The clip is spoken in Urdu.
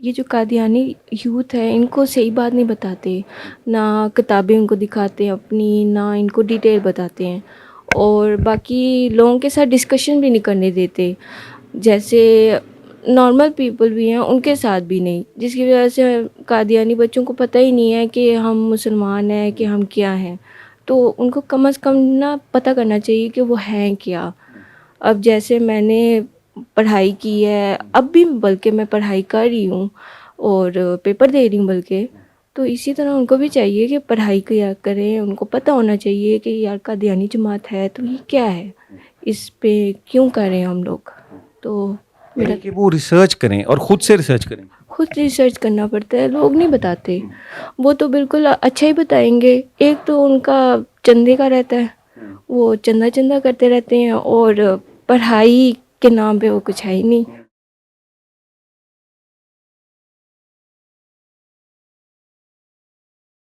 یہ جو قادیانی یوتھ ہے ان کو صحیح بات نہیں بتاتے، نہ کتابیں ان کو دکھاتے ہیں اپنی، نہ ان کو ڈیٹیل بتاتے ہیں، اور باقی لوگوں کے ساتھ ڈسکشن بھی نہیں کرنے دیتے، جیسے نارمل پیپل بھی ہیں ان کے ساتھ بھی نہیں، جس کی وجہ سے قادیانی بچوں کو پتہ ہی نہیں ہے کہ ہم مسلمان ہیں، کہ ہم کیا ہیں، تو ان کو کم از کم نہ پتہ کرنا چاہیے کہ وہ ہیں کیا۔ اب جیسے میں نے پڑھائی کی ہے، اب بھی بلکہ میں پڑھائی کر رہی ہوں اور پیپر دے رہی ہوں بلکہ، تو اسی طرح ان کو بھی چاہیے کہ پڑھائی کیا کریں، ان کو پتہ ہونا چاہیے کہ یار قادیانی جماعت ہے تو یہ کیا ہے، اس پہ کیوں کریں ہم لوگ۔ تو میرا یعنی کہ وہ ریسرچ کریں اور خود سے ریسرچ کریں۔ خود ریسرچ کرنا پڑتا ہے، لوگ نہیں بتاتے، وہ تو بالکل اچھا ہی بتائیں گے۔ ایک تو ان کا چندے کا رہتا ہے، وہ چندہ کرتے رہتے ہیں، اور پڑھائی کے نام پہ وہ کچھ ہے ہی نہیں۔